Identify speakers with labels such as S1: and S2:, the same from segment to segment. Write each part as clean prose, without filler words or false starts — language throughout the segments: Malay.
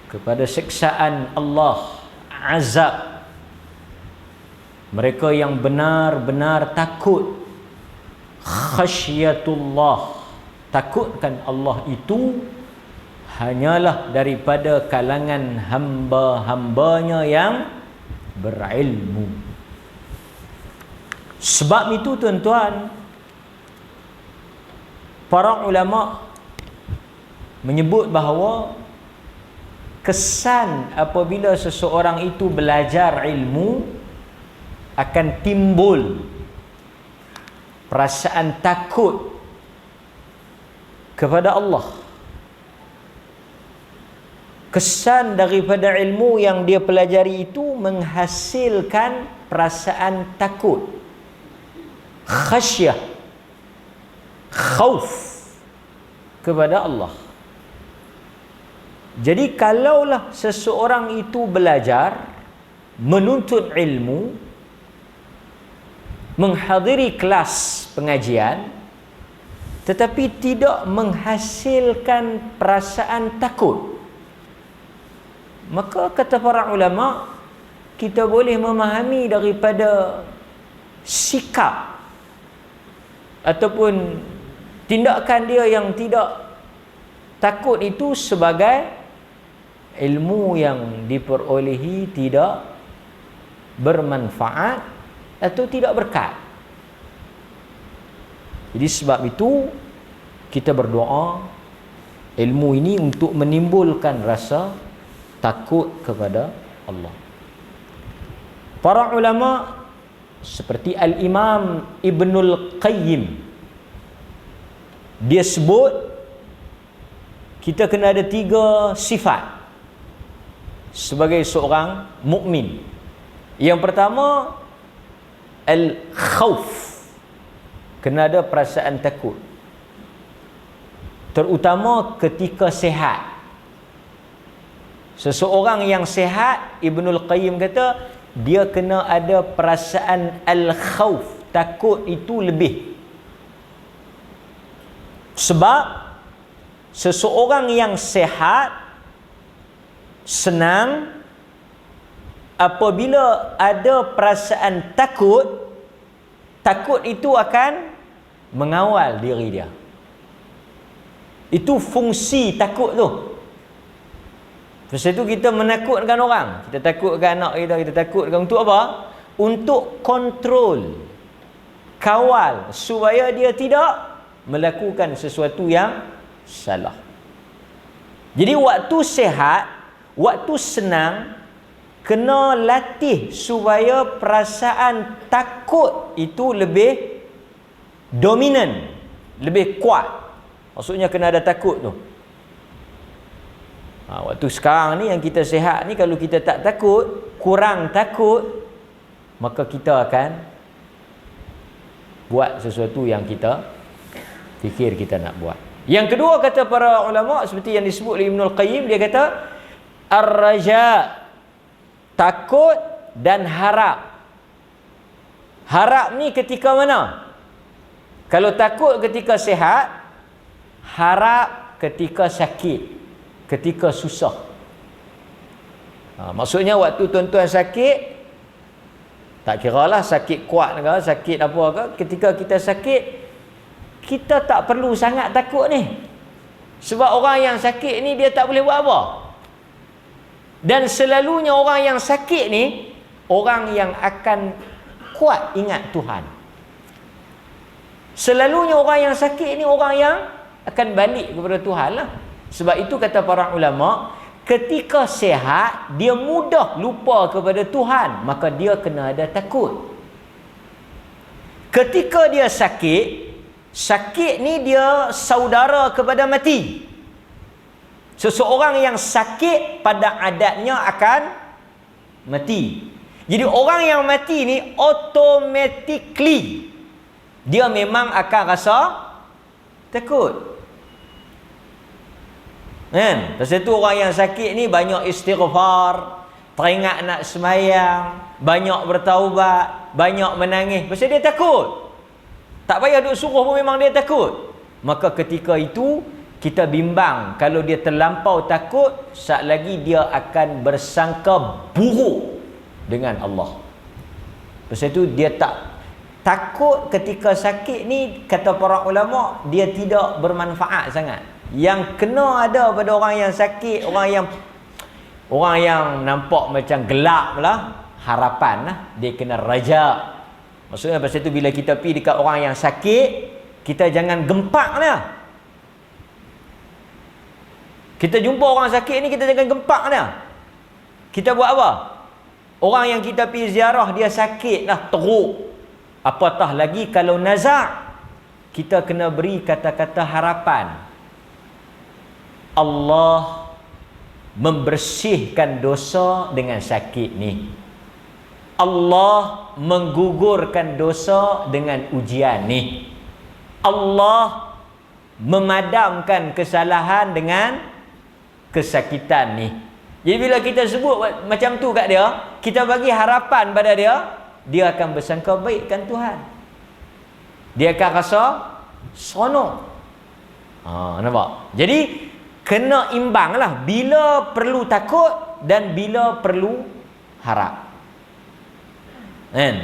S1: kepada siksaan Allah, azab. Mereka yang benar-benar takut, khasyatullah, takutkan Allah itu hanyalah daripada kalangan hamba-hambanya yang berilmu. Sebab itu tuan-tuan, para ulama menyebut bahawa kesan apabila seseorang itu belajar ilmu akan timbul perasaan takut kepada Allah. Kesan daripada ilmu yang dia pelajari itu menghasilkan perasaan takut, khasyah, khauf kepada Allah. Jadi kalaulah seseorang itu belajar, menuntut ilmu, menghadiri kelas pengajian, tetapi tidak menghasilkan perasaan takut, maka kata para ulama, kita boleh memahami daripada sikap ataupun tindakan dia yang tidak takut itu sebagai ilmu yang diperolehi tidak bermanfaat atau tidak berkat. Jadi sebab itu kita berdoa ilmu ini untuk menimbulkan rasa takut kepada Allah. Para ulama seperti Al-Imam Ibnul Qayyim, dia sebut kita kena ada 3 sifat sebagai seorang mukmin. Yang pertama, al-khauf, kena ada perasaan takut, terutama ketika sehat. Seseorang yang sehat, Ibnul Qayyim kata, dia kena ada perasaan al-khauf, takut itu lebih. Sebab seseorang yang sehat, senang, apabila ada perasaan takut, takut itu akan mengawal diri dia. Itu fungsi takut tu. Lepas itu kita menakutkan orang, kita takutkan anak kita takutkan untuk apa? Untuk kontrol, kawal supaya dia tidak melakukan sesuatu yang salah. Jadi waktu sehat, waktu senang, kena latih supaya perasaan takut itu lebih dominan, lebih kuat. Maksudnya kena ada takut tu. Waktu sekarang ni yang kita sehat ni, kalau kita tak takut, kurang takut, maka kita akan buat sesuatu yang kita fikir kita nak buat. Yang kedua, kata para ulama seperti yang disebut oleh Ibnul Qayyim, dia kata ar-raja, takut dan harap. Harap ni ketika mana? Kalau takut ketika sehat, harap ketika sakit, ketika susah. Maksudnya waktu tuan-tuan sakit, tak kiralah sakit kuat ke, sakit apa ke, ketika kita sakit, kita tak perlu sangat takut ni. Sebab orang yang sakit ni dia tak boleh buat apa. Dan selalunya orang yang sakit ni, orang yang akan kuat ingat Tuhan. Selalunya orang yang sakit ni orang yang akan balik kepada Tuhan lah. Sebab itu kata para ulama, ketika sehat, dia mudah lupa kepada Tuhan, maka dia kena ada takut. Ketika dia sakit, sakit ni dia saudara kepada mati. Seseorang yang sakit pada adatnya akan mati. Jadi orang yang mati ni automatically dia memang akan rasa takut. Kan? Pasal tu orang yang sakit ni banyak istighfar, teringat nak semayang, banyak bertaubat, banyak menangis. Pasal dia takut. Tak payah duk suruh pun memang dia takut. Maka ketika itu kita bimbang kalau dia terlampau takut, sat lagi dia akan bersangka buruk dengan Allah. Sebab itu dia takut ketika sakit ni, kata para ulama, dia tidak bermanfaat sangat. Yang kena ada pada orang yang sakit, orang yang nampak macam gelap lah, harapan lah, dia kena raja. Maksudnya pasal itu bila kita pergi dekat orang yang sakit, kita jangan gempak lah. Kita jumpa orang sakit ni, kita jangan gempak lah. Kita buat apa? Orang yang kita pergi ziarah, dia sakit lah, teruk. Apatah lagi kalau nazak, kita kena beri kata-kata harapan. Allah membersihkan dosa dengan sakit ni. Allah menggugurkan dosa dengan ujian ni. Allah memadamkan kesalahan dengan kesakitan ni. Jadi bila kita sebut macam tu kat dia, kita bagi harapan pada dia, dia akan bersangka baikkan Tuhan. Dia akan rasa seronok. Nampak? Jadi kena imbang lah, bila perlu takut dan bila perlu harap.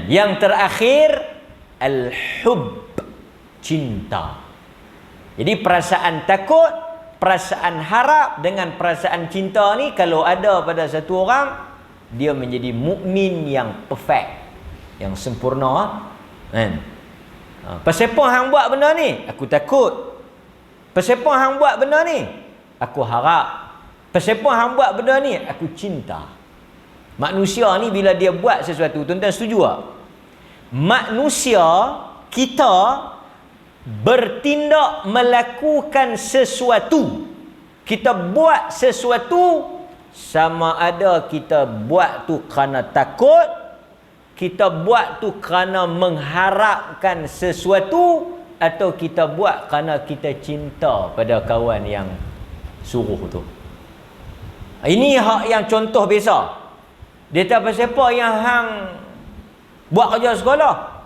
S1: Yang terakhir, al-hub, cinta. Jadi perasaan takut, perasaan harap dengan perasaan cinta ni kalau ada pada satu orang, dia menjadi mukmin yang perfect, yang sempurna. Pasal apa hang buat benda ni? Aku takut. Pasal apa hang buat benda ni? Aku harap. Pasal apa hang buat benda ni? Aku cinta. Manusia ni bila dia buat sesuatu, tuan-tuan setuju tak? Manusia, kita bertindak melakukan sesuatu, kita buat sesuatu, sama ada kita buat tu kerana takut, kita buat tu kerana mengharapkan sesuatu, atau kita buat kerana kita cinta pada kawan yang suruh tu. Ini hak yang contoh biasa. Dia tak pasal apa yang hang buat kerja sekolah,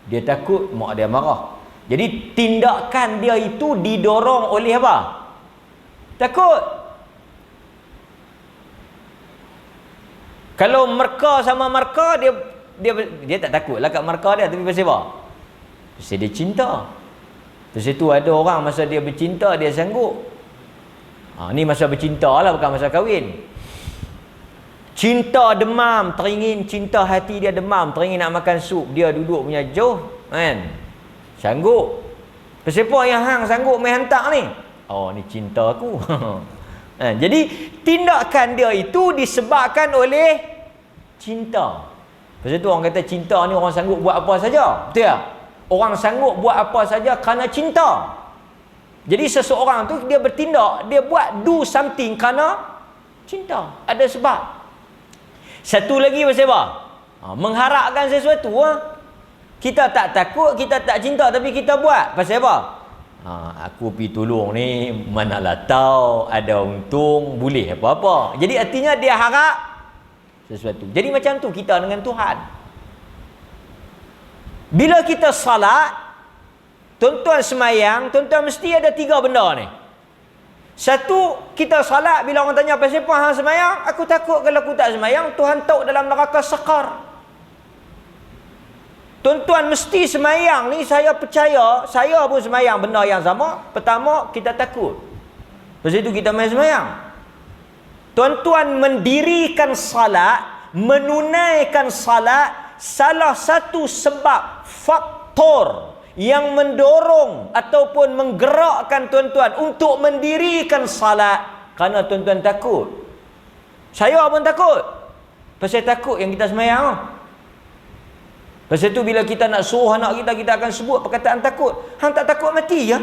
S1: dia takut mak dia marah. Jadi tindakan dia itu didorong oleh apa? Takut. Kalau mereka sama mereka, dia tak takut lah kat mereka dia, tapi pasal apa? Pasal dia cinta. Pasal itu ada orang masa dia bercinta, dia sanggup. Ni masa bercinta lah, bukan masa kahwin. Cinta demam, teringin, cinta hati dia demam, teringin nak makan sup, dia duduk punya jauh, kan? Sanggup. Pasal apa yang hang sanggup main hantar ni? Oh, ni cinta aku. Jadi tindakan dia itu disebabkan oleh cinta. Pasal tu orang kata cinta ni orang sanggup buat apa saja. Betul tak? Orang sanggup buat apa saja kerana cinta. Jadi seseorang tu dia bertindak, dia buat do something kerana cinta. Ada sebab. Satu lagi pasal apa? Mengharapkan sesuatu. Kita tak takut, kita tak cinta, tapi kita buat. Pasal apa? Aku pergi tolong ni, manalah tahu ada untung, boleh apa-apa. Jadi artinya dia harap sesuatu. Jadi macam tu kita dengan Tuhan. Bila kita salat, tuan-tuan semayang, tuan-tuan mesti ada 3 benda ni. Satu, kita salat, bila orang tanya pasal apa hang semayang, aku takut kalau aku tak semayang, Tuhan tahu dalam neraka sakar. Tuan-tuan mesti semayang ni, saya percaya, saya pun semayang benda yang sama. Pertama, kita takut. Lepas itu kita main semayang. Tuan-tuan mendirikan salat, menunaikan salat, salah satu sebab, faktor yang mendorong ataupun menggerakkan tuan-tuan untuk mendirikan salat kerana tuan-tuan takut. Saya pun takut. Pasal takut yang kita semayang. Pasal tu bila kita nak suruh anak kita, kita akan sebut perkataan takut. Hang tak takut mati ya?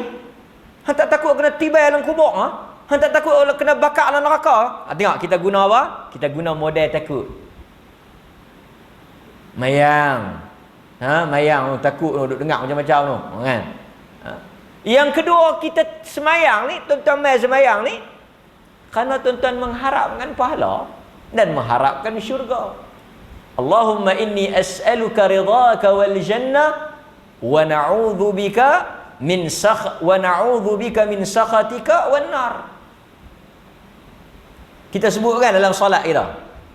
S1: Hang tak takut kena tibai dalam kubur ha? Hang tak takut kena bakar dalam neraka? Tengok kita guna apa? Kita guna model takut. Mayang. Mayang takut duduk dengar macam-macam tu, kan? Yang kedua, kita semayang ni, tuan-tuan main semayang ni kerana tuan-tuan mengharapkan pahala dan mengharapkan syurga. Allahumma inni as'aluka ridhaka wal jannah wa na'udzubika wa na'udzubika min sakhatika wan nar. Kita sebutkan dalam solat kita,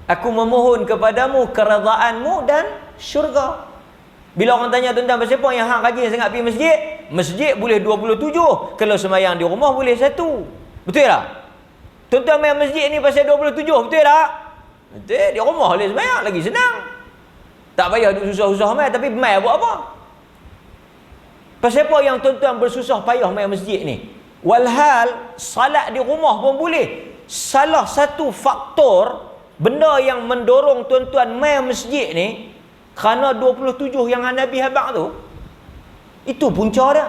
S1: aku memohon kepadamu keredaanmu dan syurga. Bila orang tanya tuan-tuan, pasal apa yang hang rajin sangat pergi masjid? Masjid boleh 27, kalau sembahyang di rumah boleh 1. Betul tak? Tuan-tuan main masjid ni pasal 27, betul tak? Betul, di rumah boleh sembahyang, lagi senang. Tak payah duduk susah-susah main, tapi main buat apa? Pasal apa yang tuan-tuan bersusah payah main masjid ni? Walhal salat di rumah pun boleh. Salah satu faktor benda yang mendorong tuan-tuan main masjid ni, kerana 27 yang Nabi habaq tu, itu punca dia.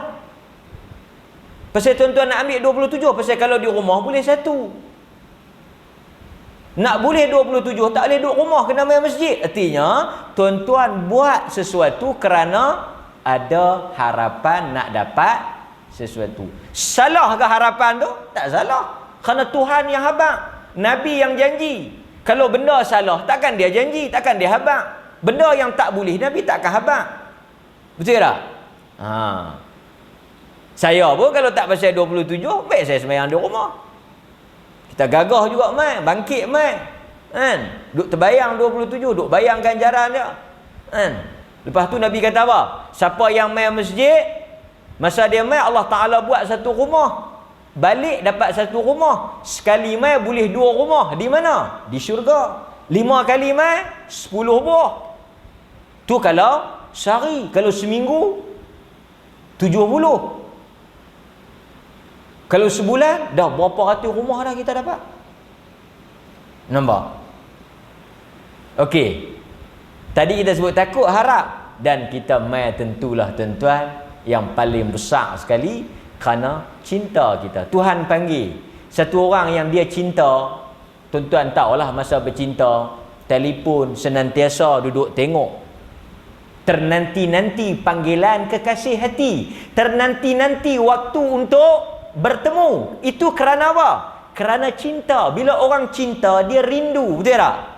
S1: Pasal tuan-tuan nak ambil 27, pasal kalau di rumah boleh 1. Nak boleh 27, tak boleh duduk rumah, kena main masjid. Artinya tuan-tuan buat sesuatu kerana ada harapan nak dapat sesuatu. Salah ke harapan tu? Tak salah, kerana Tuhan yang habaq, Nabi yang janji. Kalau benda salah, takkan dia janji, takkan dia habaq. Benda yang tak boleh, Nabi takkan habaq. Betul tak? Saya pun kalau tak pasal 27, baik saya sembahyang di rumah. Kita gagah juga mai, bangkit mai. Kan? Duk terbayang 27, duk bayang ganjaran dia. Kan? Lepas tu Nabi kata apa? Siapa yang mai masjid, masa dia mai Allah Taala buat satu rumah. Balik dapat satu rumah. Sekali mai boleh 2 rumah. Di mana? Di syurga. 5 kali mai 10 buah. Tu kalau sehari, kalau seminggu 70. Kalau sebulan dah berapa ratus rumah dah kita dapat. Nampak? Okey. Tadi kita sebut takut, harap, dan kita mai tentulah tuan-tuan yang paling besar sekali kerana cinta kita. Tuhan panggil satu orang yang dia cinta. Tuan-tuan tahulah masa bercinta, telefon senantiasa duduk tengok. Ternanti-nanti panggilan kekasih hati. Ternanti-nanti waktu untuk bertemu. Itu kerana apa? Kerana cinta. Bila orang cinta, dia rindu. Betul tak?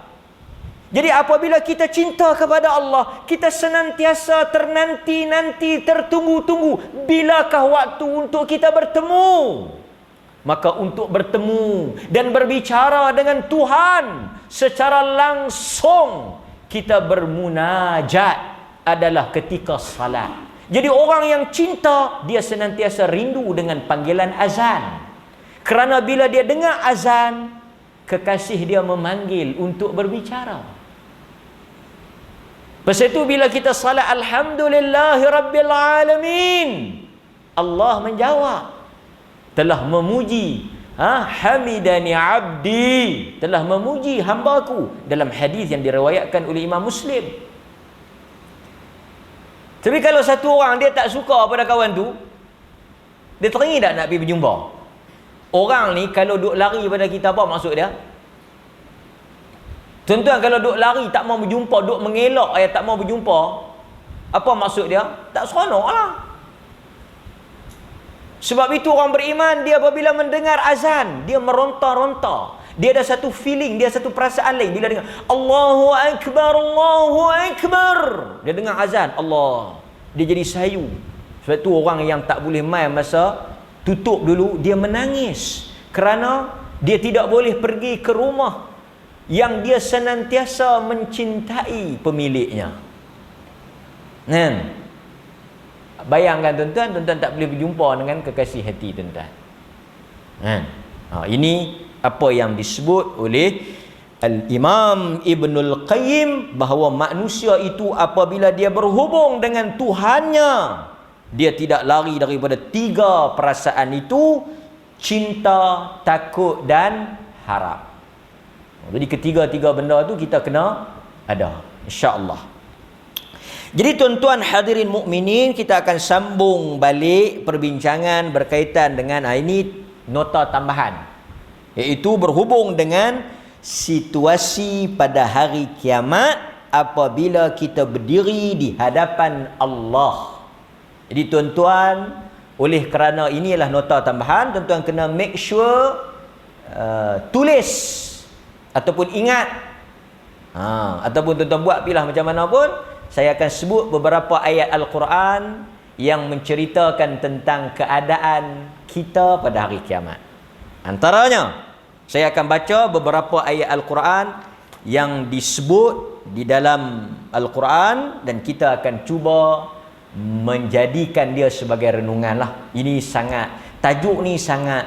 S1: Jadi apabila kita cinta kepada Allah, kita senantiasa ternanti-nanti, tertunggu-tunggu. Bilakah waktu untuk kita bertemu? Maka untuk bertemu dan berbicara dengan Tuhan secara langsung, kita bermunajat adalah ketika salat. Jadi orang yang cinta, dia senantiasa rindu dengan panggilan azan. Kerana bila dia dengar azan, kekasih dia memanggil untuk berbicara. Lepas itu bila kita salat Alhamdulillahirrabbilalamin, Allah menjawab, telah memuji, hamidani abdi, telah memuji hambaku, dalam hadis yang diriwayatkan oleh Imam Muslim. Tapi kalau satu orang dia tak suka pada kawan tu, dia teringin tak nak pergi berjumpa? Orang ni kalau duk lari pada kita, apa maksud dia? Tuan-tuan, kalau duk lari tak mau berjumpa, duk mengelak tak mau berjumpa, apa maksud dia? Tak seronok lah. Sebab itu orang beriman, dia apabila mendengar azan, dia meronta-ronta. Dia ada satu feeling, dia satu perasaan lain. Bila dengar Allahu Akbar, Allahu Akbar, dia dengar azan, Allah, dia jadi sayu. Sebab itu orang yang tak boleh main masa tutup dulu, dia menangis. Kerana dia tidak boleh pergi ke rumah yang dia senantiasa mencintai pemiliknya. Bayangkan tuan-tuan, tuan-tuan tak boleh berjumpa dengan kekasih hati tuan-tuan. Ini apa yang disebut oleh Al-Imam Ibnul Qayyim, bahawa manusia itu apabila dia berhubung dengan Tuhannya, dia tidak lari daripada 3 perasaan itu: cinta, takut dan harap. Jadi ketiga-tiga benda tu kita kena ada, insya-Allah. Jadi tuan-tuan hadirin mukminin, kita akan sambung balik perbincangan berkaitan dengan ini nota tambahan, iaitu berhubung dengan situasi pada hari kiamat apabila kita berdiri di hadapan Allah. Jadi tuan-tuan, oleh kerana inilah nota tambahan, tuan-tuan kena make sure tulis ataupun ingat, ataupun tuan-tuan buat pilah macam mana pun. Saya akan sebut beberapa ayat Al-Quran yang menceritakan tentang keadaan kita pada hari kiamat. Antaranya, saya akan baca beberapa ayat Al-Quran yang disebut di dalam Al-Quran dan kita akan cuba menjadikan dia sebagai renungan lah. Ini sangat, tajuk ni sangat,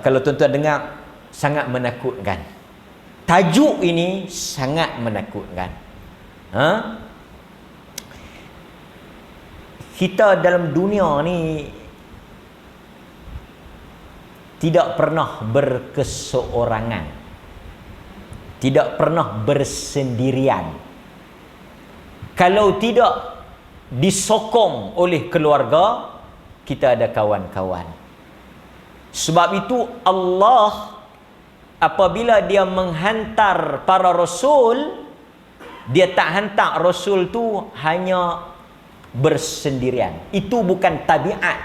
S1: kalau tuan-tuan dengar, sangat menakutkan. Tajuk ini sangat menakutkan. Kita dalam dunia ni tidak pernah berkeseorangan, tidak pernah bersendirian. Kalau tidak disokong oleh keluarga, kita ada kawan-kawan. Sebab itu Allah apabila dia menghantar para rasul, dia tak hantar rasul tu hanya bersendirian. Itu bukan tabiat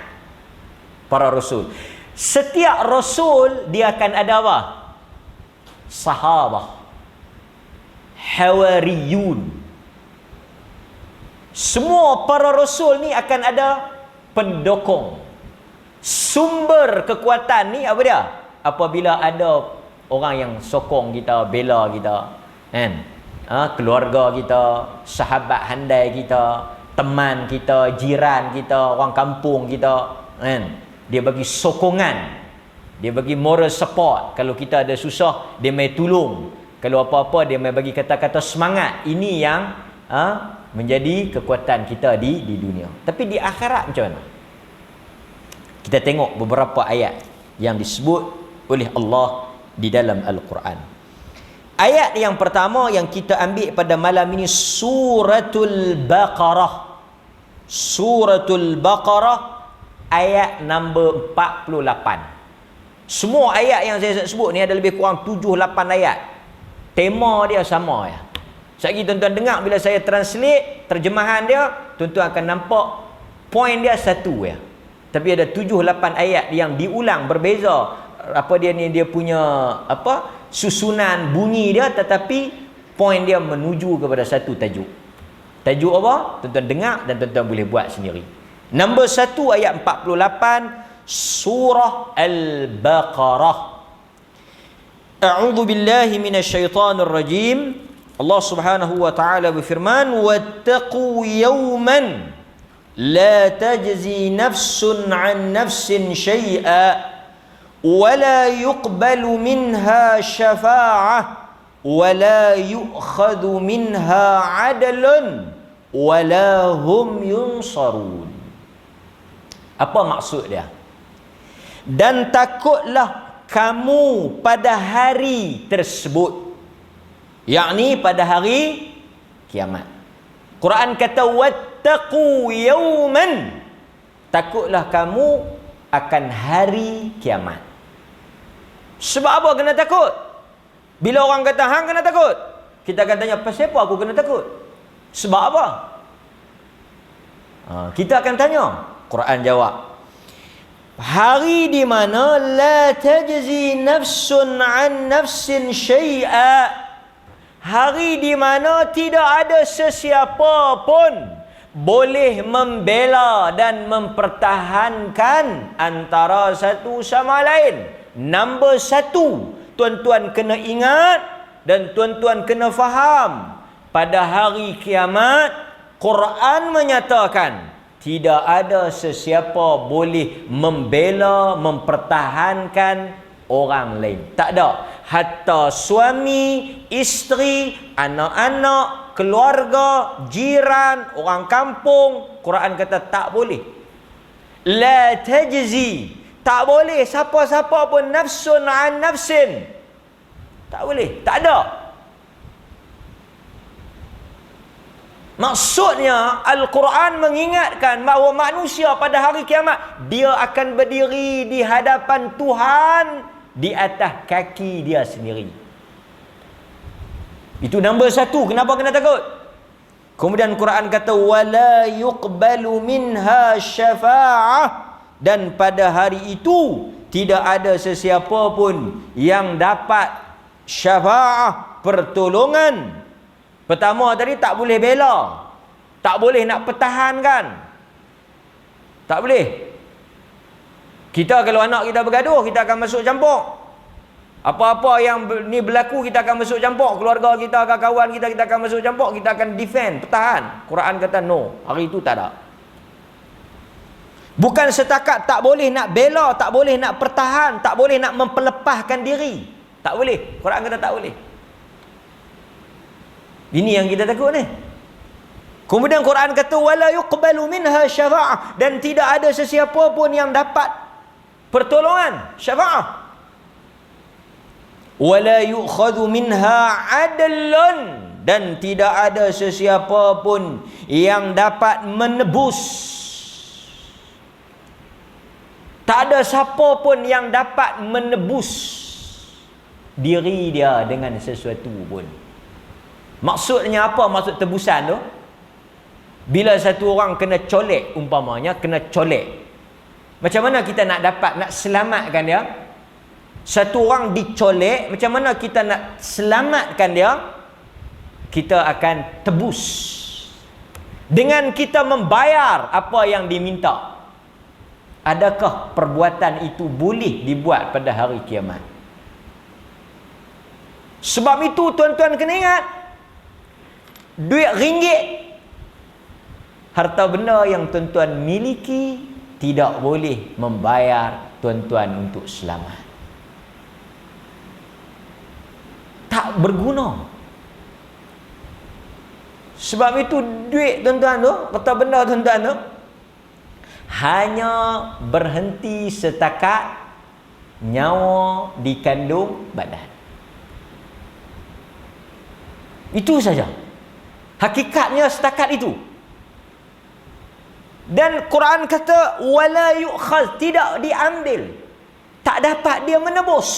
S1: para rasul. Setiap rasul dia akan ada apa? Sahabah, hawariyun. Semua para rasul ni akan ada pendokong. Sumber kekuatan ni apa dia? Apabila ada orang yang sokong kita, bela kita, kan? Keluarga kita, sahabat handai kita, teman kita, jiran kita, orang kampung kita, kan? Dia bagi sokongan, dia bagi moral support. Kalau kita ada susah, dia mai tolong. Kalau apa-apa, dia mai bagi kata-kata semangat. Ini yang menjadi kekuatan kita di dunia. Tapi di akhirat macam mana? Kita tengok beberapa ayat yang disebut oleh Allah di dalam Al-Quran. Ayat yang pertama yang kita ambil pada malam ini, Suratul Baqarah. Suratul Baqarah ayat nombor 48. Semua ayat yang saya sebut ni ada lebih kurang 7-8 ayat. Tema dia sama ya. Sekali tuan-tuan dengar bila saya translate terjemahan dia, tuan-tuan akan nampak poin dia satu ya. Tapi ada 7-8 ayat yang diulang berbeza. Apa dia ni, dia punya susunan bunyi dia, tetapi poin dia menuju kepada satu tajuk. Tajuk apa? Tuan-tuan dengar dan tuan-tuan boleh buat sendiri. Nombor 1 ayat 48 surah Al-Baqarah. A'udzu billahi minasyaitonir rajim. Allah Subhanahu wa taala berfirman, "Wattaqu yawman la tajzi nafsun 'an nafsin syai'a wa la yuqbalu minha syafa'ah wa la yu'khadhu minha 'adlun wa la hum yunsarun." Apa maksud dia? Dan takutlah kamu pada hari tersebut, yakni pada hari kiamat. Quran kata wattaqu yawman, takutlah kamu akan hari kiamat. Sebab apa kena takut? Bila orang kata hang kena takut, kita akan tanya, pasal apa aku kena takut? Sebab apa? Kita akan tanya. Quran jawab, hari di mana la tajzi nafsun an nafsin syai'a, hari di mana tidak ada sesiapa pun boleh membela dan mempertahankan antara satu sama lain. Nombor 1, tuan-tuan kena ingat dan tuan-tuan kena faham, pada hari kiamat Quran menyatakan tidak ada sesiapa boleh membela, mempertahankan orang lain. Tak ada. Hatta suami, isteri, anak-anak, keluarga, jiran, orang kampung, Quran kata tak boleh. La tajzi, tak boleh siapa-siapa pun nafsun an nafsin. Tak boleh, tak ada. Maksudnya Al-Quran mengingatkan bahawa manusia pada hari kiamat dia akan berdiri di hadapan Tuhan di atas kaki dia sendiri. Itu nombor 1. Kenapa kena takut? Kemudian Quran kata wala yuqbalu minha syafa'ah, dan pada hari itu tidak ada sesiapa pun yang dapat syafa'ah, pertolongan. Pertama tadi tak boleh bela, tak boleh nak pertahankan. Tak boleh. Kita kalau anak kita bergaduh, kita akan masuk campur. Apa-apa yang ni berlaku, kita akan masuk campur. Keluarga kita, kawan kita, kita akan masuk campur. Kita akan defend, pertahan. Quran kata no. Hari itu tak ada. Bukan setakat tak boleh nak bela, tak boleh nak pertahan, tak boleh nak memperlepahkan diri. Tak boleh. Quran kata tak boleh. Ini yang kita takut ni. Kemudian Quran kata wala yuqbalu minha syafa'ah, dan tidak ada sesiapa pun yang dapat pertolongan, syafa'ah. Wala yu'khadhu minha adlun, dan tidak ada sesiapa pun yang dapat menebus. Tak ada siapa pun yang dapat menebus diri dia dengan sesuatu pun. Maksudnya apa maksud tebusan tu? Bila satu orang kena colek, umpamanya kena colek, macam mana kita nak dapat, nak selamatkan dia? Satu orang dicolek, macam mana kita nak selamatkan dia? Kita akan tebus dengan kita membayar apa yang diminta. Adakah perbuatan itu boleh dibuat pada hari kiamat? Sebab itu tuan-tuan kena ingat, duit ringgit, harta benda yang tuan-tuan miliki, tidak boleh membayar tuan-tuan untuk selamat. Tak berguna. Sebab itu duit tuan-tuan tu, harta benda tuan-tuan tu, hanya berhenti setakat nyawa di kandung badan. Itu saja. Hakikatnya setakat itu. Dan Quran kata wala yu'khaz, tidak diambil. Tak dapat dia menebus.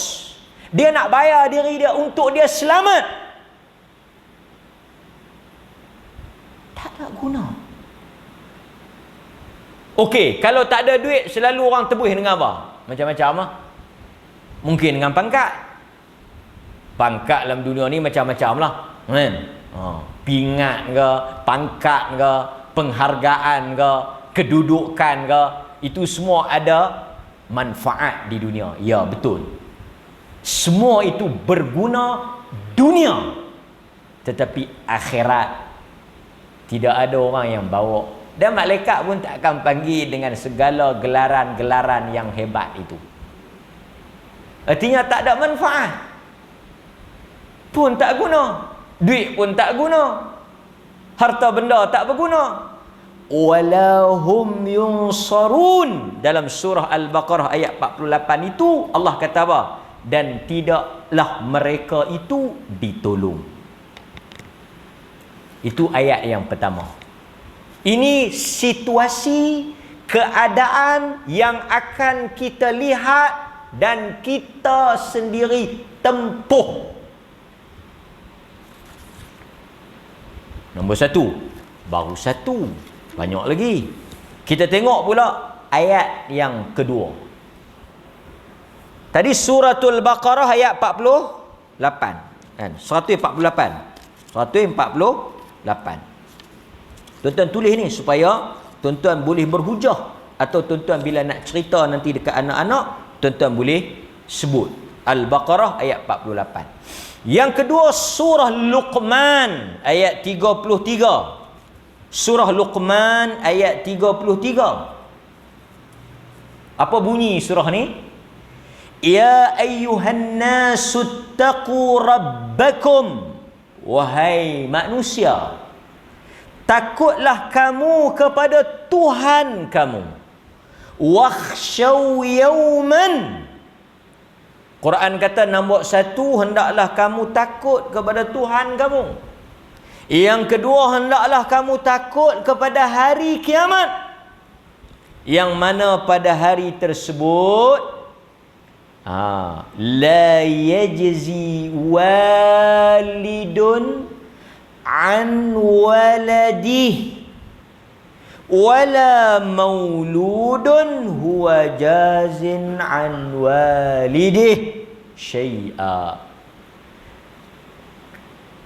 S1: Dia nak bayar diri dia untuk dia selamat. Tak ada guna. Okey, kalau tak ada duit, selalu orang tebus dengan apa? Macam-macam lah. Mungkin dengan pangkat. Pangkat dalam dunia ni macam-macam lah. Kan? Pingat ke, pangkat ke, penghargaan ke, kedudukan ke, itu semua ada manfaat di dunia. Ya, betul. Semua itu berguna dunia. Tetapi akhirat tidak ada orang yang bawa. Dan malaikat pun tak akan panggil dengan segala gelaran-gelaran yang hebat itu. Artinya tak ada manfaat. Pun tak guna. Duit pun tak guna. Harta benda tak berguna. Walahum yunsarun. Dalam surah Al-Baqarah ayat 48 itu Allah kata apa? Dan tidaklah mereka itu ditolong. Itu ayat yang pertama. Ini situasi, keadaan yang akan kita lihat dan kita sendiri tempuh. Nombor satu. Baru satu. Banyak lagi. Kita tengok pula ayat yang kedua. Tadi suratul Baqarah ayat 48. Kan? 148. 148. Tuan-tuan tulis ni supaya tuan-tuan boleh berhujah, atau tuan-tuan bila nak cerita nanti dekat anak-anak, tuan-tuan boleh sebut. Al-Baqarah ayat 48. Yang kedua surah Luqman ayat 33. Surah Luqman ayat 33. Apa bunyi surah ni? Ya ayyuhan nasu taqu rabbakum. Wahai manusia, takutlah kamu kepada Tuhan kamu. Wakhshaw yawman. Quran kata nombor satu, hendaklah kamu takut kepada Tuhan kamu. Yang kedua, hendaklah kamu takut kepada hari kiamat, yang mana pada hari tersebut la yajzi walidun an waladih wala mauludun huwa jazin an walidih syai'a.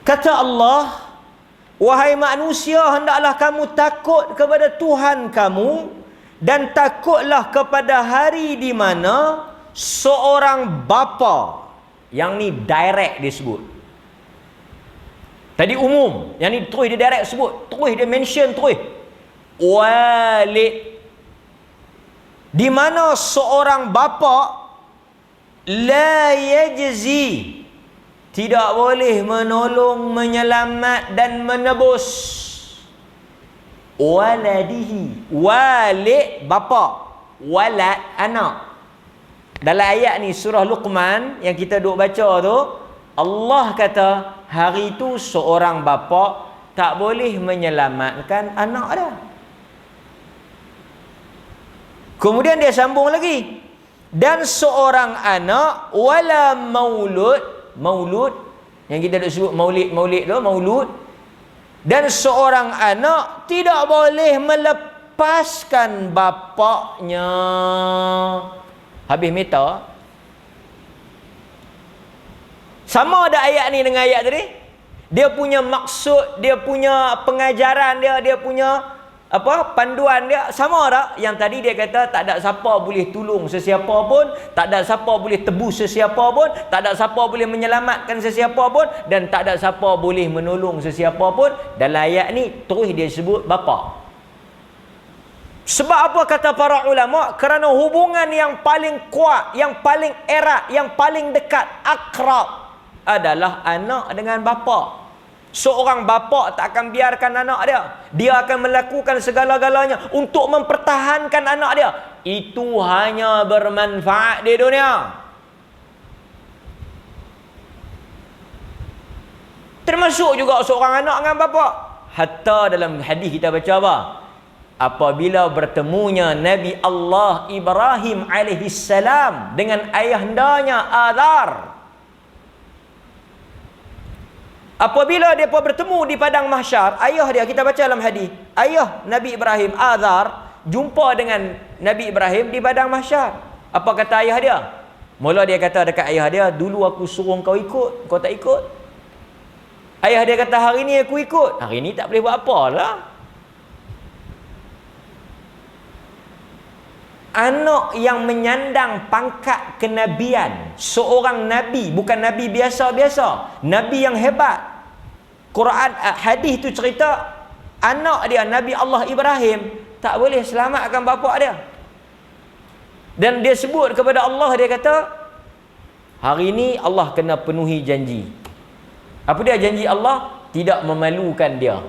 S1: Kata Allah, wahai manusia, hendaklah kamu takut kepada Tuhan kamu, Dan takutlah kepada hari di mana seorang bapa, yang ni direct dia sebut. Tadi umum, yang ni terus dia direct sebut, terus dia mention terus. Walid, di mana seorang bapa la yajzi, tidak boleh menolong, menyelamat dan menebus waladihi. Walid bapa, walad anak. Dalam ayat ni surah Luqman yang kita duk baca tu, Allah kata hari tu seorang bapa tak boleh menyelamatkan anak dia. Kemudian dia sambung lagi, dan seorang anak wala maulud yang kita dah sebut maulid tu, maulud, dan seorang anak tidak boleh melepaskan bapaknya. Habis meta. Sama ada ayat ni dengan ayat tadi. Dia punya maksud, dia punya pengajaran dia punya panduan dia sama tak? Yang tadi dia kata tak ada siapa boleh tolong sesiapa pun, tak ada siapa boleh tebus sesiapa pun, tak ada siapa boleh menyelamatkan sesiapa pun, dan tak ada siapa boleh menolong sesiapa pun. Dalam ayat ni terus dia sebut bapa. Sebab apa kata para ulama? Kerana hubungan yang paling kuat, yang paling erat, yang paling dekat, akrab adalah anak dengan bapa. Seorang bapa tak akan biarkan anak dia. Dia akan melakukan segala-galanya untuk mempertahankan anak dia. Itu hanya bermanfaat di dunia. Termasuk juga seorang anak dengan bapa. Hatta dalam hadis kita baca apa? Apabila bertemunya Nabi Allah Ibrahim alaihissalam dengan ayahandanya Azar. Apabila mereka bertemu di padang mahsyar, ayah dia, kita baca dalam hadis, ayah Nabi Ibrahim, Azar, jumpa dengan Nabi Ibrahim di padang mahsyar. Apa kata ayah dia? Mula dia kata dekat ayah dia, dulu aku suruh kau ikut, kau tak ikut. Ayah dia kata, hari ni aku ikut. Hari ni tak boleh buat apa lah. Anak yang menyandang pangkat kenabian, seorang nabi, bukan nabi biasa-biasa, nabi yang hebat. Quran, hadis tu cerita anak dia Nabi Allah Ibrahim tak boleh selamatkan bapa dia. Dan dia sebut kepada Allah, dia kata, hari ni Allah kena penuhi janji. Apa dia janji Allah? Tidak memalukan dia.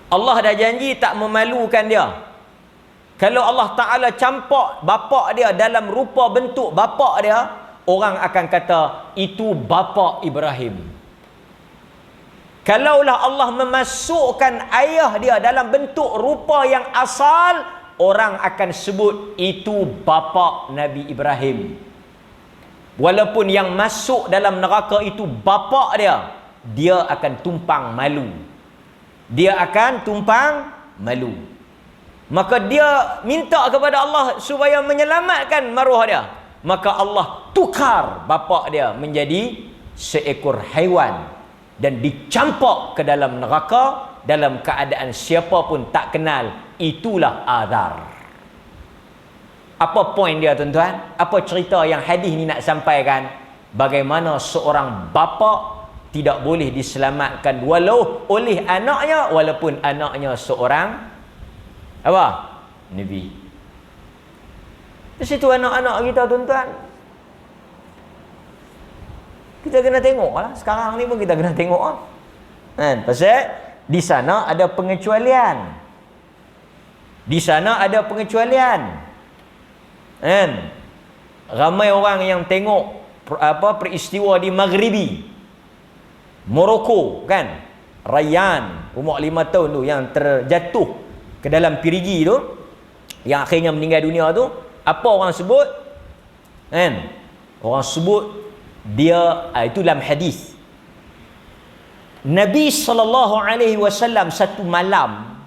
S1: Allah dah janji tak memalukan dia. Kalau Allah Ta'ala campak bapa dia dalam rupa bentuk bapa dia, orang akan kata itu bapa Ibrahim. Kalaulah Allah memasukkan ayah dia dalam bentuk rupa yang asal, orang akan sebut itu bapa Nabi Ibrahim. Walaupun yang masuk dalam neraka itu bapa dia, dia akan tumpang malu. Dia akan tumpang malu. Maka dia minta kepada Allah supaya menyelamatkan maruah dia. Maka Allah tukar bapa dia menjadi seekor haiwan dan dicampak ke dalam neraka dalam keadaan siapa pun tak kenal. Itulah Azar. Apa poin dia, tuan-tuan? Apa cerita yang hadis ni nak sampaikan? Bagaimana seorang bapa tidak boleh diselamatkan walau oleh anaknya, walaupun anaknya seorang apa? Nabi. Di situ anak-anak kita, tuan-tuan, kita kena tengok lah. Sekarang ni pun kita kena tengok lah. Kan? Pasal di sana ada pengecualian. Di sana ada pengecualian. Kan? Ramai orang yang tengok peristiwa di Maghribi, Morocco, kan? Rayyan umur 5 tahun tu yang terjatuh ke dalam pirigi tu, yang akhirnya meninggal dunia tu, apa orang sebut? Kan? Orang sebut dia, itu dalam hadis. Nabi SAW satu malam,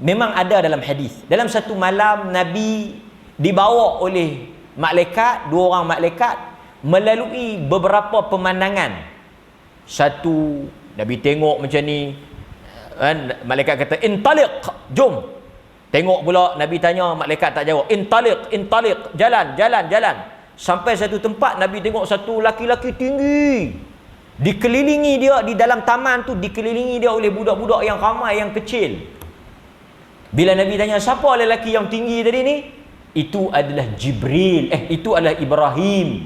S1: memang ada dalam hadis, dalam satu malam Nabi dibawa oleh malaikat, 2 orang malaikat, melalui beberapa pemandangan. Satu, Nabi tengok macam ni, kan? Malaikat kata, intaliq, jom. Tengok pula Nabi tanya, malaikat tak jawab. Intaliq, jalan. Sampai satu tempat Nabi tengok satu laki-laki tinggi. Dikelilingi dia di dalam taman tu, dikelilingi dia oleh budak-budak yang ramai, yang kecil. Bila Nabi tanya, siapa lelaki yang tinggi tadi ni? Itu adalah Jibril. Itu adalah Ibrahim.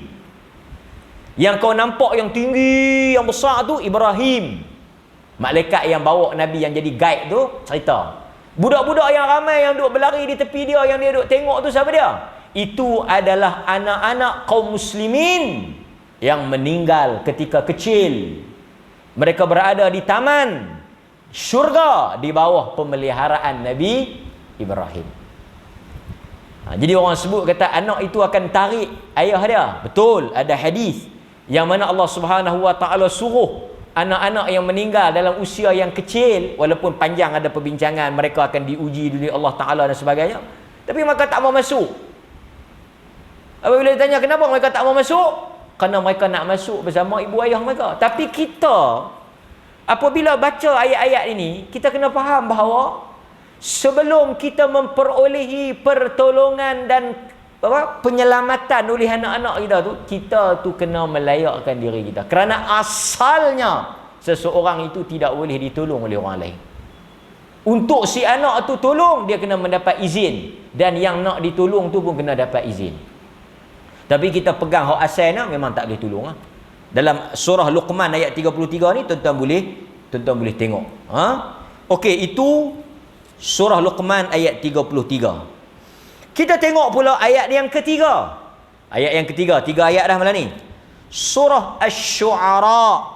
S1: Yang kau nampak yang tinggi, yang besar tu Ibrahim. Malaikat yang bawa Nabi, yang jadi guide tu, cerita. Budak-budak yang ramai yang duduk berlari di tepi dia, yang dia duduk tengok tu, siapa dia? Itu adalah anak-anak kaum muslimin yang meninggal ketika kecil. Mereka berada di taman syurga di bawah pemeliharaan Nabi Ibrahim. Jadi orang sebut kata anak itu akan tarik ayah dia. Betul, ada hadis yang mana Allah Subhanahu Wa Taala suruh anak-anak yang meninggal dalam usia yang kecil, walaupun panjang ada perbincangan, mereka akan diuji oleh Allah Ta'ala dan sebagainya, tapi mereka tak mau masuk. Apabila ditanya kenapa mereka tak mau masuk, kerana mereka nak masuk bersama ibu ayah mereka. Tapi kita, apabila baca ayat-ayat ini, kita kena faham bahawa sebelum kita memperolehi pertolongan dan penyelamatan oleh anak-anak kita tu kena melayakkan diri kita, kerana asalnya seseorang itu tidak boleh ditolong oleh orang lain. Untuk si anak tu tolong, dia kena mendapat izin, dan yang nak ditolong tu pun kena dapat izin. Tapi kita pegang hak asalnya, memang tak boleh tolong. Dalam surah Luqman ayat 33 ni tuan-tuan boleh tengok. Okey, itu surah Luqman ayat 33. Kita tengok pula ayat yang ketiga. Ayat yang ketiga, 3 ayat dah malam ni. Surah Asy-Syu'ara.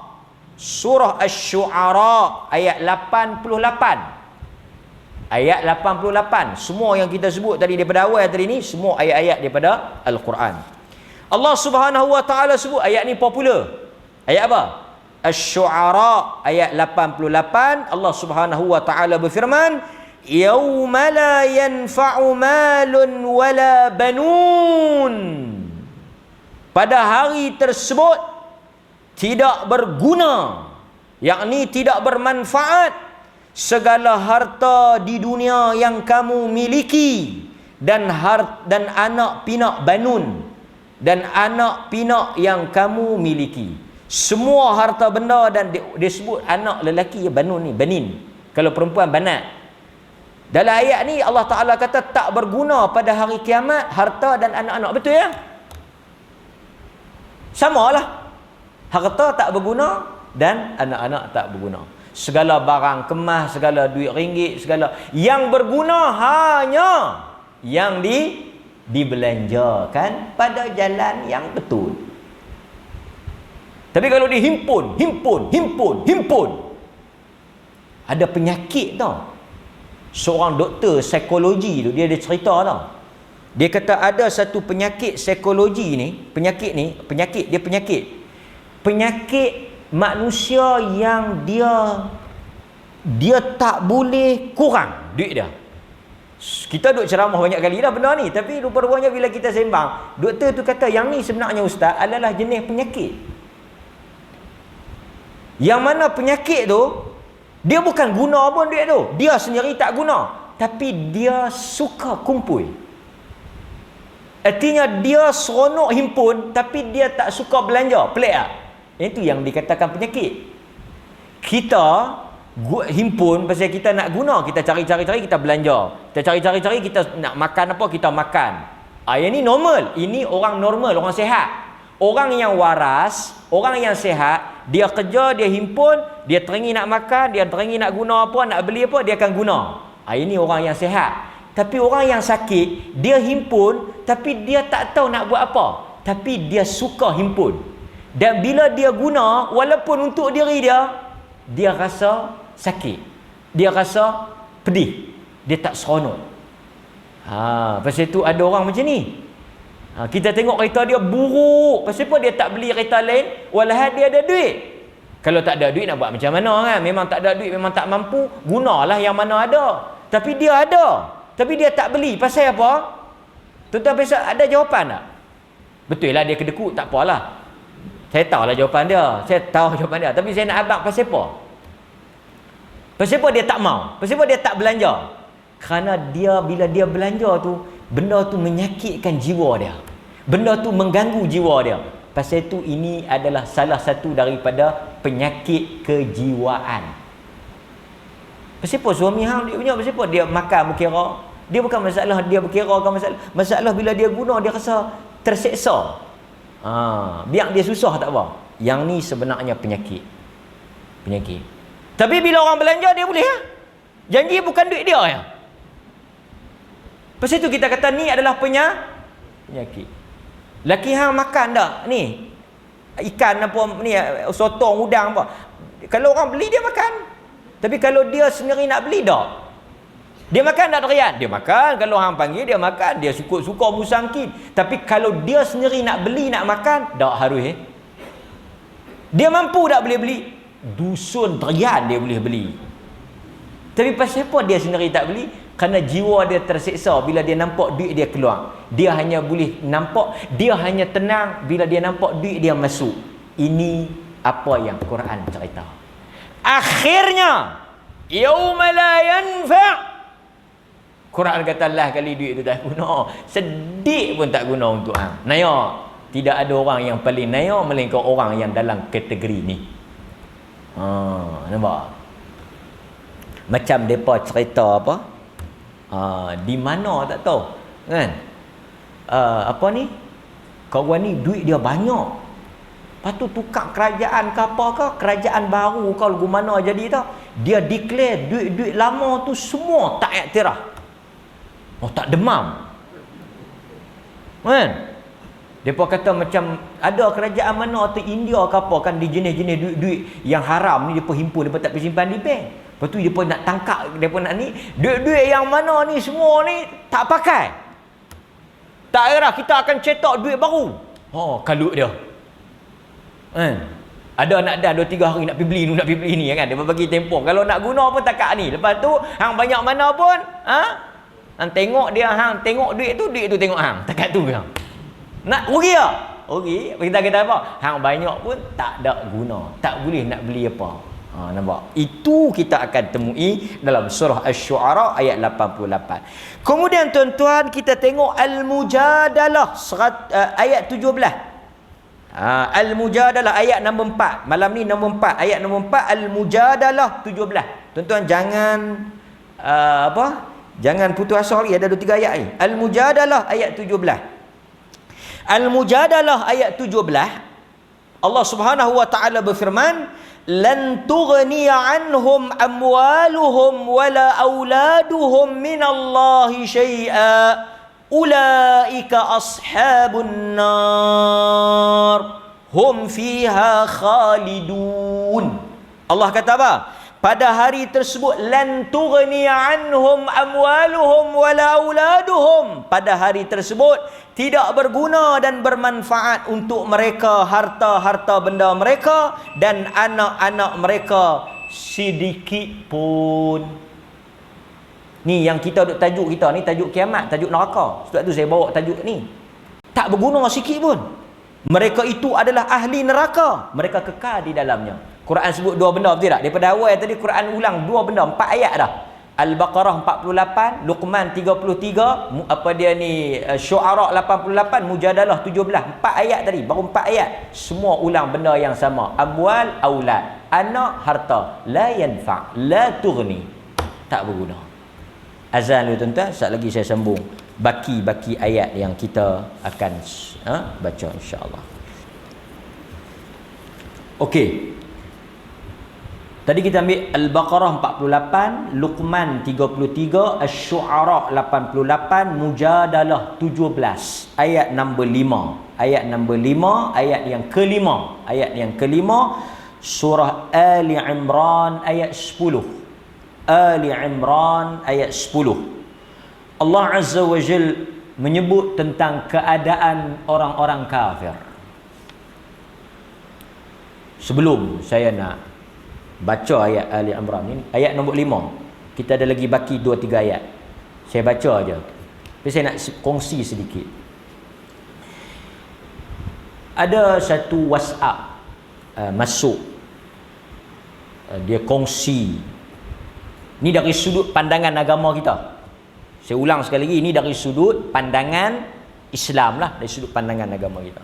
S1: Surah Asy-Syu'ara ayat 88. Ayat 88. Semua yang kita sebut tadi daripada awal tadi ni, semua ayat-ayat daripada Al-Quran. Allah Subhanahu Wa Taala sebut, ayat ni popular. Ayat apa? Asy-Syu'ara ayat 88. Allah Subhanahu Wa Taala berfirman, yauma la yanfa'u malun wala banun. Pada hari tersebut tidak berguna, yakni tidak bermanfaat, segala harta di dunia yang kamu miliki dan anak pinak banun, dan anak pinak yang kamu miliki. Semua harta benda, dan dia sebut anak lelaki banun ni, banin. Kalau perempuan banat. Dalam ayat ni Allah Ta'ala kata tak berguna pada hari kiamat harta dan anak-anak. Betul ya? Samalah. Harta tak berguna dan anak-anak tak berguna. Segala barang kemas, segala duit ringgit, segala yang berguna hanya yang dibelanjakan pada jalan yang betul. Tapi kalau dihimpun, ada penyakit tau. Seorang doktor psikologi tu, dia ada cerita tau. Dia kata ada satu penyakit psikologi ni, penyakit manusia yang dia tak boleh kurang duit dia. Kita duk ceramah banyak kali dah benda ni, tapi rupa-rupanya bila kita sembang, doktor tu kata yang ni sebenarnya ustaz adalah jenis penyakit. Yang mana penyakit tu dia bukan guna pun duit tu. Dia sendiri tak guna. Tapi dia suka kumpul. Artinya dia seronok himpun, tapi dia tak suka belanja. Pelik tak? Itu yang dikatakan penyakit. Kita himpun pasal kita nak guna. Kita cari-cari, kita belanja. Kita cari-cari, kita nak makan apa, kita makan. Yang ni normal. Ini orang normal, orang sehat. Orang yang waras, orang yang sehat, dia kerja, dia himpun, dia teringin nak makan, dia teringin nak guna apa, nak beli apa, dia akan guna. Ini orang yang sehat. Tapi orang yang sakit, dia himpun, tapi dia tak tahu nak buat apa. Tapi dia suka himpun. Dan bila dia guna, walaupun untuk diri dia, dia rasa sakit. Dia rasa pedih. Dia tak seronok. Pasal itu ada orang macam ni. Kita tengok kereta dia buruk. Pasal apa dia tak beli kereta lain walhal dia ada duit? Kalau tak ada duit nak buat macam mana kan? Memang tak ada duit, memang tak mampu, gunalah yang mana ada. Tapi dia ada, tapi dia tak beli. Pasal apa? Tuan-tuan besok ada jawapan tak? Betul lah dia kedekut, tak apalah. Saya tahulah jawapan dia. Saya tahu jawapan dia. Tapi saya nak abang pasal apa? Pasal apa dia tak mau? Pasal apa dia tak belanja? Kerana dia, bila dia belanja tu, benda tu menyakitkan jiwa dia. Benda tu mengganggu jiwa dia. Pasal itu ini adalah salah satu daripada penyakit kejiwaan. Pasal apa suami hang dia punya, pasal apa dia makan berkira? Dia bukan masalah dia berkira kan, masalah bila dia guna dia rasa terseksa. Biar dia susah tak apa. Yang ni sebenarnya penyakit. Tapi bila orang belanja dia boleh janji bukan duit dia ya. Pasal itu kita kata ni adalah penyakit. Laki hang makan tak ni ikan apa ni, sotong, udang apa, kalau orang beli dia makan. Tapi kalau dia sendiri nak beli tak, dia makan tak durian? Dia makan. Kalau hang panggil dia makan, dia suka-suka musangkin. Tapi kalau dia sendiri nak beli, nak makan, tak harus Dia mampu tak boleh beli? Dusun durian dia boleh beli. Tapi pasal apa dia sendiri tak beli? Kerana jiwa dia terseksa bila dia nampak duit dia keluar. Dia hanya boleh nampak, dia hanya tenang bila dia nampak duit dia masuk. Ini apa yang Quran cerita. Akhirnya yauma la yanfa'. Quran kata lah kali duit tu tak guna, sedik pun tak guna untuk hang. Naya, tidak ada orang yang paling naya melainkan orang yang dalam kategori ni. Nampak? Macam depa cerita apa? Di mana tak tahu kan, apa ni, kawan ni duit dia banyak, lepas tu tukar kerajaan ke apa ke, kerajaan baru ke lagu mana jadi tau, dia declare duit-duit lama tu semua tak iktiraf, tak demam kan. Depa kata macam ada kerajaan mana tu India ke apa kan, di jenis-jenis duit-duit yang haram ni depa himpun, depa tak pergi simpan di bank. Lepas tu depa nak tangkap, depa nak ni duit-duit yang mana ni semua ni tak pakai. Tak kira kita akan cetak duit baru. Kalut dia. Ada nak dah 2-3 hari nak pergi beli ni, nak pergi beli ni kan. Depa bagi tempoh. Kalau nak guna pun takak ni. Lepas tu hang banyak mana pun, hang tengok dia, hang tengok duit tu tengok hang. Takat tu hang. Nak rugi tak? Rugi. Kita kata apa? Hang banyak pun tak ada guna. Tak boleh nak beli apa. Nampak? Itu kita akan temui dalam surah Asy-Syu'ara ayat 88. Kemudian tuan-tuan kita tengok Al-Mujadalah ayat 17. Al-Mujadalah ayat nombor 4. Malam ni nombor 4. Ayat nombor 4 Al-Mujadalah 17. Tuan-tuan jangan jangan putus asa lagi, ada 2-3 ayat ni. Al-Mujadalah ayat 17. Al-Mujadalah ayat 17, Allah Subhanahu wa taala berfirman, lan tughniya anhum amwaluhum wala auladuhum minallahi syai'a ulaika ashabun nar hum fiha khalidun. Allah kata apa? Pada hari tersebut lan tughniya anhum amwaluhum wala auladuhum. Pada hari tersebut tidak berguna dan bermanfaat untuk mereka harta-harta benda mereka dan anak-anak mereka sedikit pun. Ni yang kita duk tajuk kita ni, tajuk kiamat, tajuk neraka. Sebab tu saya bawa tajuk ni. Tak berguna sikit pun. Mereka itu adalah ahli neraka. Mereka kekal di dalamnya. Quran sebut 2 benda, betul tak? Daripada awal tadi Quran ulang 2 benda, 4 ayat dah. Al-Baqarah 48, Luqman 33, apa dia ni, Syu'ara 88, Mujadalah 17. 4 ayat tadi, baru 4 ayat. Semua ulang benda yang sama. Amwal, aulad, anak, harta. La yanfa', la tughni. Tak berguna. Azan dulu tuan-tuan, sekejap lagi saya sambung baki-baki ayat yang kita akan baca insya-Allah. Okey. Tadi kita ambil Al-Baqarah 48, Luqman 33, Asy-Syu'ara 88, Mujadalah 17, ayat nombor 5. Ayat nombor 5, ayat yang kelima. Ayat yang kelima, surah Ali Imran ayat 10. Ali Imran ayat 10. Allah Azza wa Jal menyebut tentang keadaan orang-orang kafir. Sebelum saya nak baca ayat Ali Imran ni, ayat nombor 5. Kita ada lagi baki 2-3 ayat. Saya baca aja. Tapi saya nak kongsi sedikit. Ada satu WhatsApp masuk. Dia kongsi. Ni dari sudut pandangan agama kita. Saya ulang sekali lagi, ini dari sudut pandangan Islam lah, dari sudut pandangan agama kita.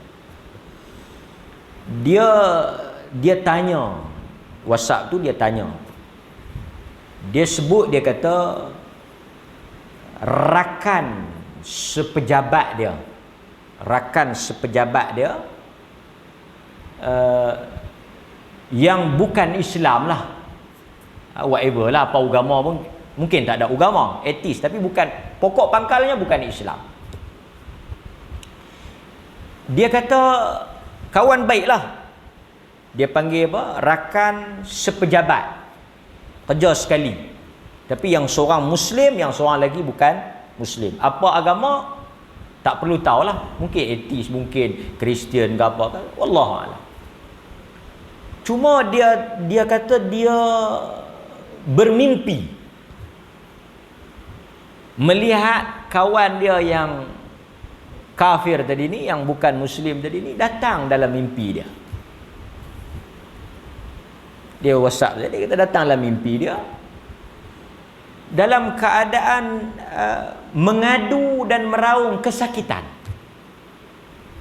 S1: Dia tanya, WhatsApp tu dia tanya. Dia sebut, dia kata rakan sepejabat dia yang bukan Islam lah, whatever lah, apa agama pun, mungkin tak ada agama, etis, tapi bukan, pokok pangkalnya bukan Islam. Dia kata kawan baik lah, dia panggil apa, rakan sepejabat, kerja sekali, tapi yang seorang Muslim, yang seorang lagi bukan Muslim. Apa agama tak perlu tahulah, mungkin etis, mungkin Kristian ke apa kan, wallahualam. Cuma dia kata dia bermimpi melihat kawan dia yang kafir tadi ni, yang bukan Muslim tadi ni, datang dalam mimpi dia. Dia WhatsApp dia kata datang dalam mimpi dia dalam keadaan mengadu dan meraung kesakitan.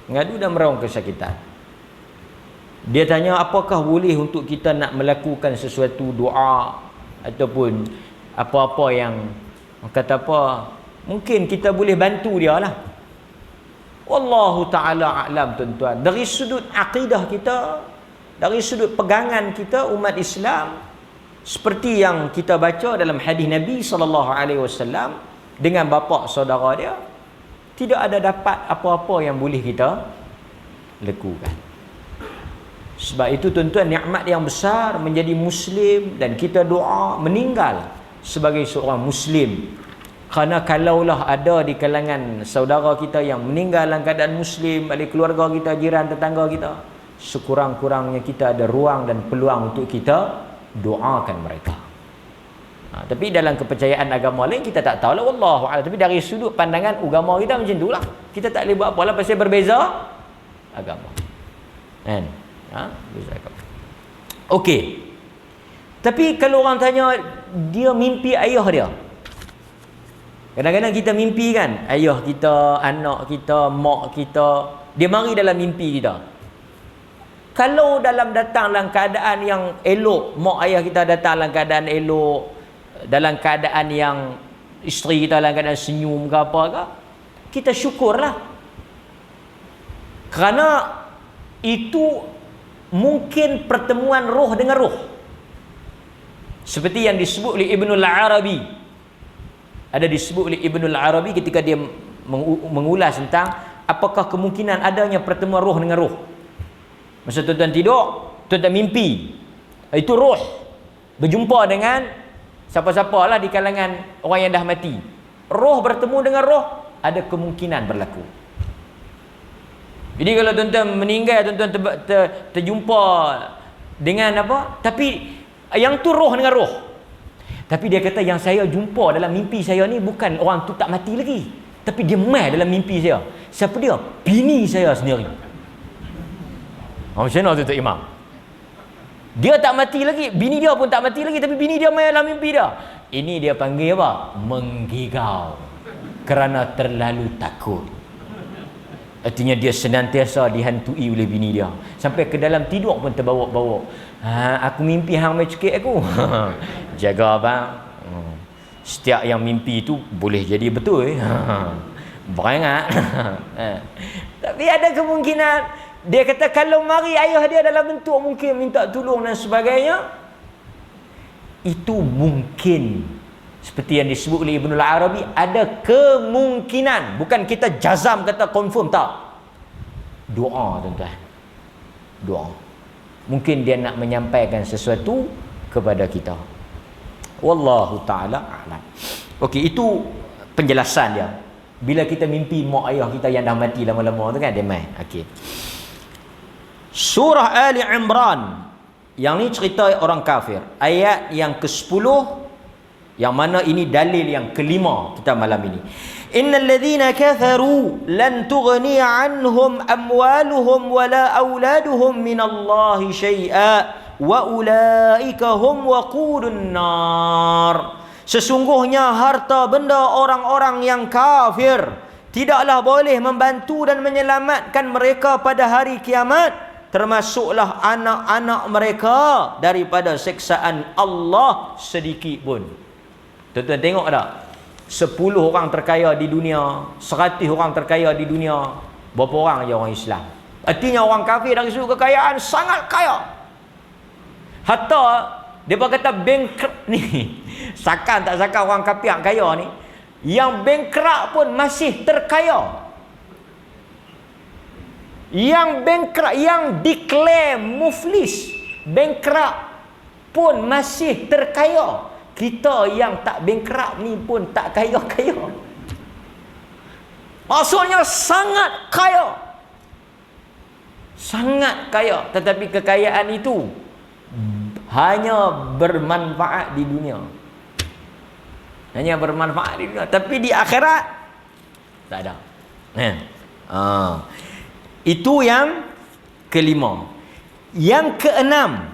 S1: Mengadu dan meraung kesakitan. Dia tanya, apakah boleh untuk kita nak melakukan sesuatu doa ataupun apa-apa yang kata apa, mungkin kita boleh bantu dia lah. Wallahu ta'ala a'lam, tuan-tuan. Dari sudut akidah kita, dari sudut pegangan kita umat Islam, seperti yang kita baca dalam hadis Nabi SAW dengan bapa saudara dia, tidak ada dapat apa-apa yang boleh kita lakukan. Sebab itu tuan-tuan, nikmat yang besar menjadi Muslim dan kita doa meninggal sebagai seorang Muslim. Kerana kalaulah ada di kalangan saudara kita yang meninggal dalam keadaan Muslim, ahli keluarga kita, jiran, tetangga kita, sekurang-kurangnya kita ada ruang dan peluang untuk kita doakan mereka. Tapi dalam kepercayaan agama lain kita tak tahu lah, wallahualam. Tapi dari sudut pandangan agama kita macam itulah. Kita tak boleh buat apa lah pasal berbeza agama. Kan? Berbeza agama. Okey. Tapi kalau orang tanya dia mimpi ayah dia. Kadang-kadang kita mimpi kan, ayah kita, anak kita, mak kita, dia mari dalam mimpi kita. Kalau datang dalam keadaan yang elok, mak ayah kita datang dalam keadaan elok, dalam keadaan yang isteri kita dalam keadaan senyum ke apa ke, kita syukurlah. Kerana itu mungkin pertemuan roh dengan roh. Seperti yang disebut oleh Ibnul Arabi. Ada disebut oleh Ibnul Arabi ketika dia mengulas tentang apakah kemungkinan adanya pertemuan roh dengan roh. Masa tuan-tuan tidur, tuan-tuan mimpi, itu roh berjumpa dengan siapa-siapalah di kalangan orang yang dah mati. Roh bertemu dengan roh, ada kemungkinan berlaku. Jadi kalau tuan-tuan meninggal, tuan-tuan terjumpa dengan apa? Tapi yang tu roh dengan roh. Tapi dia kata yang saya jumpa dalam mimpi saya ni bukan orang tu tak mati lagi, tapi dia mai dalam mimpi saya. Siapa dia? Bini saya sendiri. Macam mana tu Imam? Dia tak mati lagi, bini dia pun tak mati lagi, tapi bini dia mai dalam mimpi dia. Ini dia panggil apa? Menggigau. Kerana terlalu takut. Artinya dia senantiasa dihantui oleh bini dia. Sampai ke dalam tidur pun terbawa-bawa. Aku mimpi hang mai cekik aku. Jaga bang. Setiap yang mimpi itu boleh jadi betul. Berangat. Tapi ada kemungkinan. Dia kata kalau mari ayah dia dalam bentuk mungkin minta tolong dan sebagainya, itu mungkin seperti yang disebut oleh Ibnul Arabi, ada kemungkinan. Bukan kita jazam kata confirm, tak. Doa tuan-tuan. Doa. Mungkin dia nak menyampaikan sesuatu kepada kita. Wallahu ta'ala a'lam. Okey, itu penjelasan dia. Bila kita mimpi mak ayah kita yang dah mati lama-lama tu kan, dia mai. Okey. Surah Ali Imran, yang ni cerita orang kafir, ayat yang ke-10, yang mana ini dalil yang kelima kita malam ini. Innal ladzina kafaru lan tughni anhum amwaluhum wala auladuhum minallahi syai'a wa ulaika hum waqudun nar. Sesungguhnya harta benda orang-orang yang kafir tidaklah boleh membantu dan menyelamatkan mereka pada hari kiamat, termasuklah anak-anak mereka daripada siksaan Allah sedikit pun. Tuan-tuan tengok tak? 10 orang terkaya di dunia, 100 orang terkaya di dunia, berapa orang je orang Islam? Artinya orang kafir dari sudut kekayaan sangat kaya. Hatta mereka kata bankrupt ni, sakan tak sakan orang kafir kaya ni, yang bankrupt pun masih terkaya. Yang bankrupt, yang declare muflis, bankrupt pun masih terkaya. Kita yang tak bankrupt ni pun tak kaya-kaya. Maksudnya sangat kaya. Sangat kaya. Tetapi kekayaan itu hanya bermanfaat di dunia. Hanya bermanfaat di dunia. Tapi di akhirat tak ada. Itu yang kelima. Yang keenam,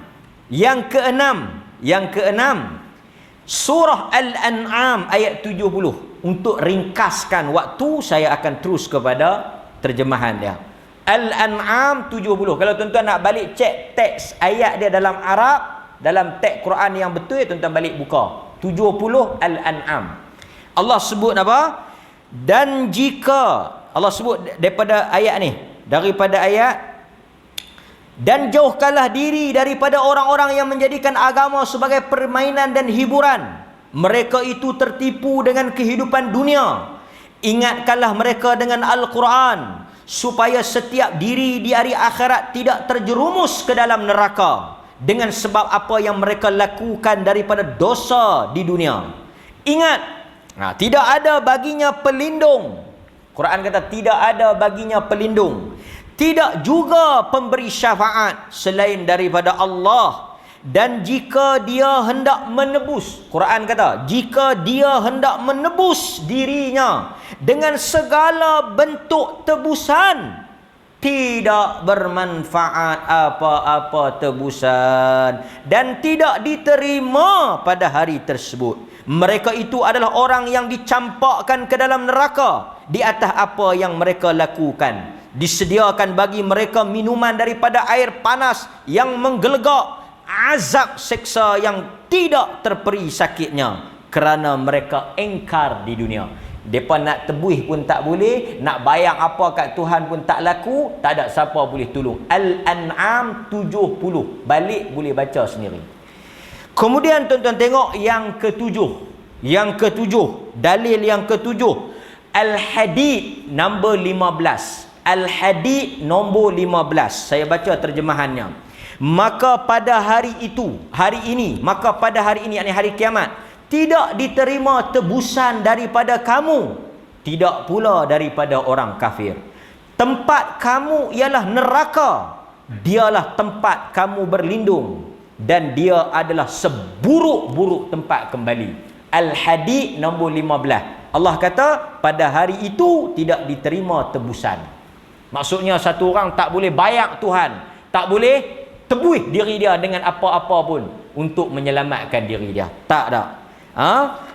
S1: surah Al-An'am ayat 70. Untuk ringkaskan waktu, saya akan terus kepada terjemahan dia. Al-An'am 70. Kalau tuan-tuan nak balik cek teks ayat dia dalam Arab, dalam teks Quran yang betul, tuan-tuan balik buka 70 Al-An'am. Allah sebut apa? Dan jika Allah sebut daripada ayat ni, daripada ayat, dan jauhkanlah diri daripada orang-orang yang menjadikan agama sebagai permainan dan hiburan. Mereka itu tertipu dengan kehidupan dunia. Ingatkanlah mereka dengan Al-Quran, supaya setiap diri di hari akhirat tidak terjerumus ke dalam neraka dengan sebab apa yang mereka lakukan daripada dosa di dunia. Ingat, tidak ada baginya pelindung. Quran kata tidak ada baginya pelindung, tidak juga pemberi syafaat selain daripada Allah. Dan jika dia hendak menebus, Quran kata, jika dia hendak menebus dirinya dengan segala bentuk tebusan, tidak bermanfaat apa-apa tebusan dan tidak diterima pada hari tersebut. Mereka itu adalah orang yang dicampakkan ke dalam neraka di atas apa yang mereka lakukan. Disediakan bagi mereka minuman daripada air panas yang menggelegak, azab seksa yang tidak terperi sakitnya, kerana mereka engkar di dunia. Mereka nak tebuih pun tak boleh, nak bayang apa kat Tuhan pun tak laku, tak ada siapa boleh tolong. Al-An'am 70. Balik boleh baca sendiri. Kemudian tuan-tuan tengok yang ketujuh, dalil yang ketujuh, Al-Hadid nombor 15. Al-Hadid nombor 15. Saya baca terjemahannya. Maka pada hari ini, yakni hari kiamat, tidak diterima tebusan daripada kamu, tidak pula daripada orang kafir. Tempat kamu ialah neraka, dialah tempat kamu berlindung, dan dia adalah seburuk-buruk tempat kembali. Al-Hadid nombor 15. Allah kata pada hari itu tidak diterima tebusan. Maksudnya satu orang tak boleh bayar Tuhan, tak boleh tebuih diri dia dengan apa-apa pun untuk menyelamatkan diri dia. Tak ada.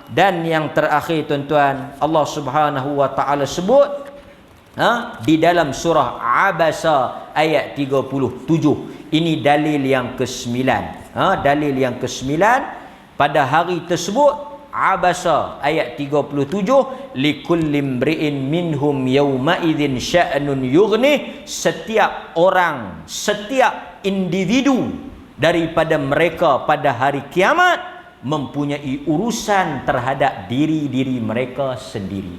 S1: Dan yang terakhir tuan-tuan, Allah Subhanahu wa taala sebut di dalam surah Abasa ayat 37. Ini dalil yang ke-9. Dalil yang ke-9, pada hari tersebut, Abasa ayat 37, likulli imri'in minhum yawma idzin sya'nun yughnih. Setiap orang, setiap individu daripada mereka pada hari kiamat mempunyai urusan terhadap diri-diri mereka sendiri.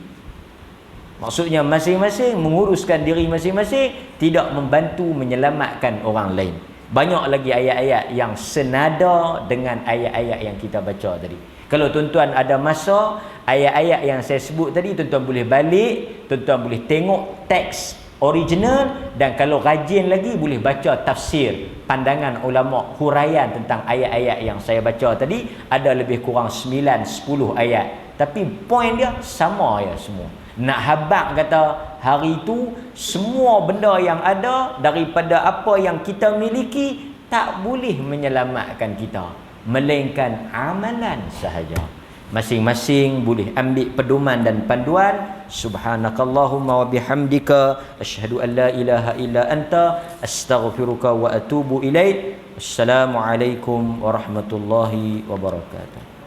S1: Maksudnya masing-masing menguruskan diri masing-masing, tidak membantu menyelamatkan orang lain. Banyak lagi ayat-ayat yang senada dengan ayat-ayat yang kita baca tadi. Kalau tuan-tuan ada masa, ayat-ayat yang saya sebut tadi, tuan-tuan boleh balik, tuan-tuan boleh tengok teks original, dan kalau rajin lagi boleh baca tafsir, pandangan ulama, huraian tentang ayat-ayat yang saya baca tadi. Ada lebih kurang 9-10 ayat, tapi poin dia sama ya semua. Nak habaq kata hari itu semua benda yang ada daripada apa yang kita miliki tak boleh menyelamatkan kita, melainkan amalan sahaja. Masing-masing boleh ambil pedoman dan panduan. Subhanakallahumma wa bihamdika asyhadu an la ilaha illa anta astaghfiruka wa atubu ilaik. Assalamualaikum warahmatullahi wabarakatuh.